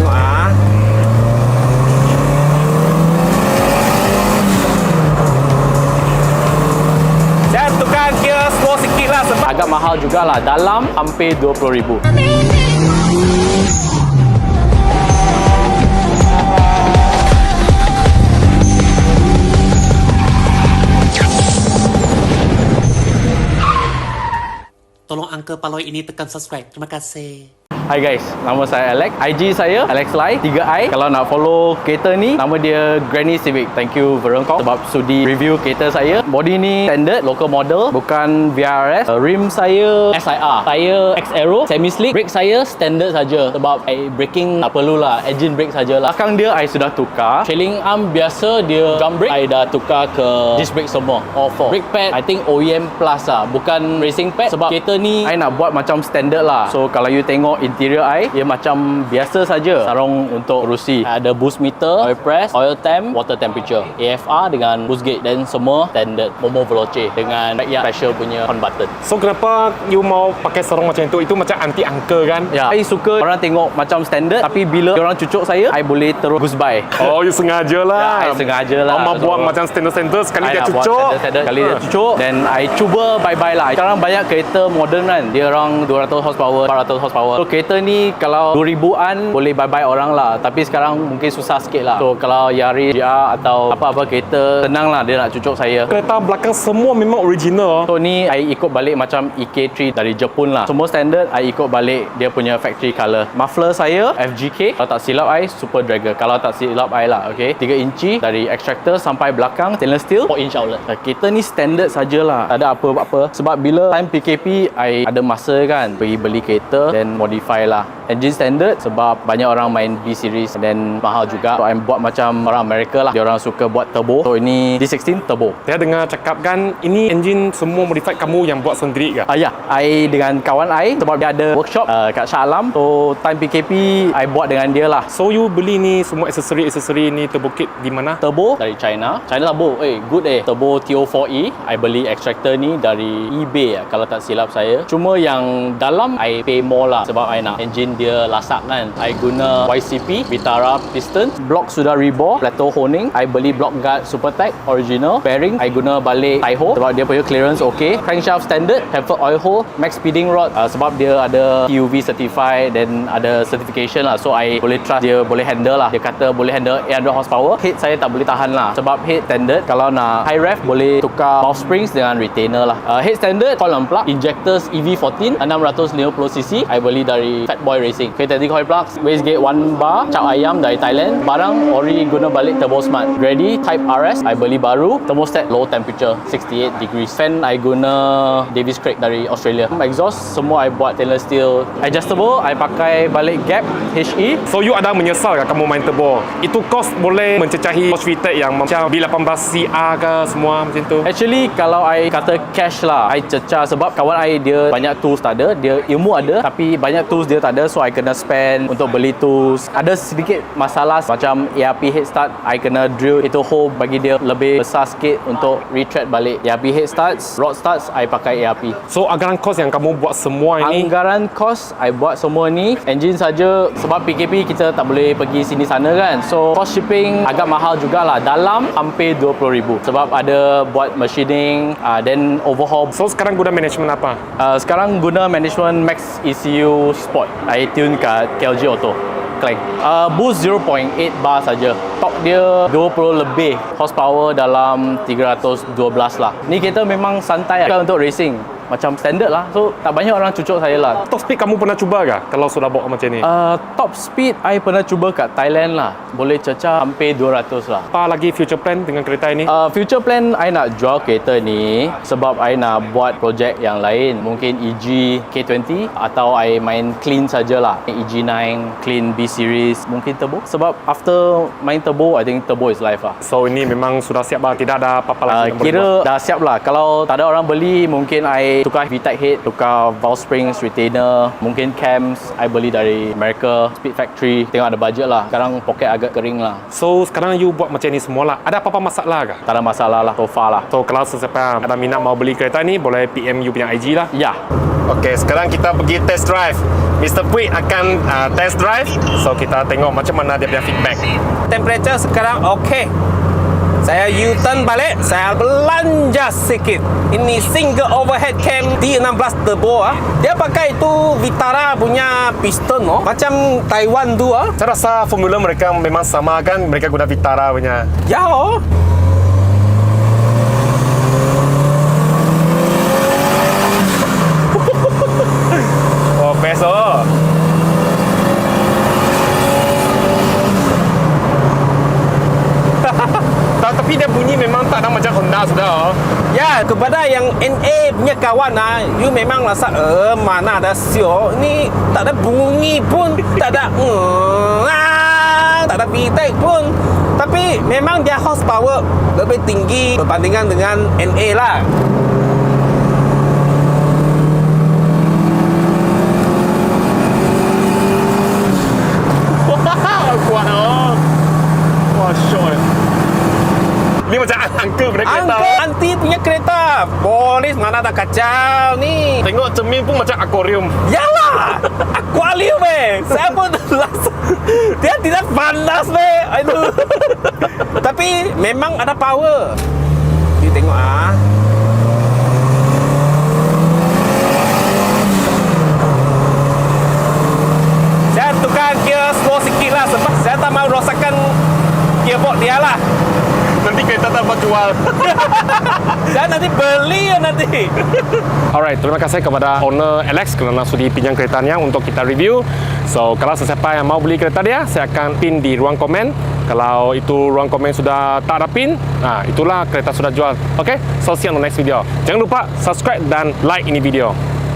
tengok ah. Dan tukar gear slow sikit lah sebab Agak mahal jugalah, dalam hampir 20,000. Tolong Uncle Paloi ini tekan subscribe. Terima kasih. Hai guys, nama saya Alex. IG saya Alex Lai 3i. Kalau nak follow kereta ni, nama dia Granny Civic. Thank you Veron sebab sudi review kereta saya. Body ni standard local model, bukan VRS. Rim saya SIR. Saya X Aero semi slick. Brake saya standard saja sebab braking tak perlulah, engine brake sajalah. Belakang dia I sudah tukar. Trailing arm biasa dia drum brake, I dah tukar ke disc brake semua, all four. Brake pad I think OEM plus lah, bukan racing pad sebab kereta ni I nak buat macam standard lah. So kalau you tengok interior I, dia macam biasa saja. Sarung untuk kerusi, ada boost meter, oil press, oil temp, water temperature, AFR dengan boost gauge, dan semua standard. Momo Veloce dengan backyard pressure punya on button. So kenapa you mau pakai sarung macam itu? Itu macam anti angker kan? Ya, I suka orang tengok macam standard, tapi bila orang cucuk saya, I boleh terus goose by. Oh, you sengaja lah. Ya, I sengaja lah. Mau buat macam standard sekali dia cucuk. Sekali dia cucuk, dan I cuba bye-bye lah. Sekarang banyak kereta modern kan, dia orang 200 horsepower, 400 horsepower. So kereta ni kalau 2000-an boleh bye-bye orang lah, tapi sekarang mungkin susah sikit lah. So kalau Yaris, GR atau apa-apa kereta, senang lah dia nak cucuk saya. Kereta belakang semua memang original. So ni I ikut balik macam EK3 dari Jepun lah. Semua standard I ikut balik dia punya factory colour. Muffler saya FGK, kalau tak silap I Super Dragger, kalau tak silap I lah, okay. 3 inci dari extractor sampai belakang stainless steel, 4 inch outlet. Kereta ni standard sajalah, tak ada apa-apa. Sebab bila time PKP I ada masa kan, pergi beli kereta dan modify lah. Engine standard sebab banyak orang main B series dan mahal juga. So I buat macam orang Amerika lah, dia orang suka buat turbo. So ini D16 turbo. Saya dengar cakap kan, ini engine semua modified kamu yang buat sendiri ke? Ya, I dengan kawan I sebab dia ada workshop kat Shah Alam. So time PKP I buat dengan dia lah. So you beli ni semua aksesori ni turbo kit di mana? Turbo dari China lah bro. Good turbo TO4E. I beli extractor ni dari eBay kalau tak silap saya. Cuma yang dalam I pay more lah sebab I nak engine dia lasak kan. I guna YCP Vitara piston. Block sudah rebore, plateau honing. I beli block guard Supertech original. Bearing I guna balik Taiho sebab dia punya clearance okay. Crankshaft standard, chamfer oil hole, max speeding rod sebab dia ada TUV certified dan ada certification lah. So I boleh trust dia boleh handle lah. Dia kata boleh handle 800 horsepower. Head saya tak boleh tahan lah sebab head standard. Kalau nak high rev boleh tukar valve springs dengan retainer lah. Head standard coil and plug, injectors EV14 650cc. I beli dari Fatboy Racing. Okay, tadi coil plugs, wastegate 1 bar, cap ayam dari Thailand. Barang ori guna balik Turbo Smart. Grady Type RS I beli baru. Thermostat low temperature 68 degrees. Fan I guna Davis Craig dari Australia. Exhaust semua I buat stainless steel. Adjustable I pakai balik Gap HE. So you ada menyesal ke kamu main turbo? Itu cost boleh mencecahi cost fitted yang macam B18CR ke semua macam tu? Actually kalau I kata cash lah, I cecah sebab kawan I dia banyak tools tak ada, dia ilmu ada tapi banyak tools dia tak ada. So I kena spend untuk beli tools. Ada sedikit masalah macam ERP head start, I kena drill itu hole bagi dia lebih besar sikit untuk retread balik. ERP head starts, rod starts I pakai ERP. So anggaran kos yang kamu buat semua ini? Anggaran kos I buat semua ni engine saja sebab PKP kita tak boleh pergi sini sana kan. So cost shipping agak mahal jugalah, dalam hampir 20,000 sebab ada buat machining then overhaul. So sekarang guna management apa? Sekarang guna management Max ECU Sport. I tune kat KLG Auto Clank. Boost 0.8 bar saja. Torque dia 20 lebih horsepower dalam 312 lah. Ni kereta memang santai lah untuk racing. Macam standard lah. So tak banyak orang cucuk saya lah. Top speed kamu pernah cuba ke kalau sudah bawa macam ni? Top speed I pernah cuba kat Thailand lah. Boleh cecah hampir 200 lah. Apa lagi future plan dengan kereta ini? Future plan I nak jual kereta ni sebab I nak buat projek yang lain. Mungkin EG K20 atau I main clean sajalah. EG9, clean B series, mungkin turbo. Sebab after main turbo, I think turbo is life lah. So ini memang sudah siap lah, tidak ada apa-apa lagi. Kira dah siap lah. Kalau tak ada orang beli, mungkin I tukar VTEC head, tukar valve springs, retainer, mungkin cams I beli dari America, Speed Factory. Tengok ada budget lah. Sekarang poket agak kering lah. So sekarang you buat macam ni semua lah. Ada apa-apa masalah ke? Tak ada masalah lah, so far lah. So kalau sesiapa ada minat mau beli kereta ni, boleh PM you punya IG lah. Ya. Okey, sekarang kita pergi test drive. Mr. Puig akan test drive. So kita tengok macam mana dia punya feedback. Temperature sekarang okey. Saya U-turn balik, saya belanja sikit. Ini single overhead cam D16 turbo ah. Dia pakai itu Vitara punya piston oh. Macam Taiwan tu ah. Saya rasa formula mereka memang sama kan? Mereka guna Vitara punya. Ya oh. Oh, best oh. Tapi dia bunyi memang tak ada macam Honda sudah oh. Ya, kepada yang NA punya kawan ah, you memang rasa mana ada sio. Ini tak ada bunyi pun, tak ada tak ada VTEC pun. Tapi memang dia horsepower lebih tinggi berbandingan dengan NA lah. Kuat oh. Wah, syok. Ni macam angka punya kereta. Anti punya kereta. Polis mana ada kacau ni. Tengok cermin pun macam akuarium. Yalah, akuarium saya pun rasa dia tidak panas itu. Tapi memang ada power. You tengok ah. Saya tukar gear slow sikit lah sebab saya tak mahu rosakkan gearbox dia lah. Nanti kereta tak dapat jual. Saya nanti beli nanti. Alright, terima kasih kepada owner Alex kerana sudi pinjam keretanya untuk kita review. So, kalau sesiapa yang mau beli kereta dia, saya akan pin di ruang komen. Kalau itu ruang komen sudah tak ada pin, itulah kereta sudah jual. Okay, so see you on the next video. Jangan lupa subscribe dan like ini video.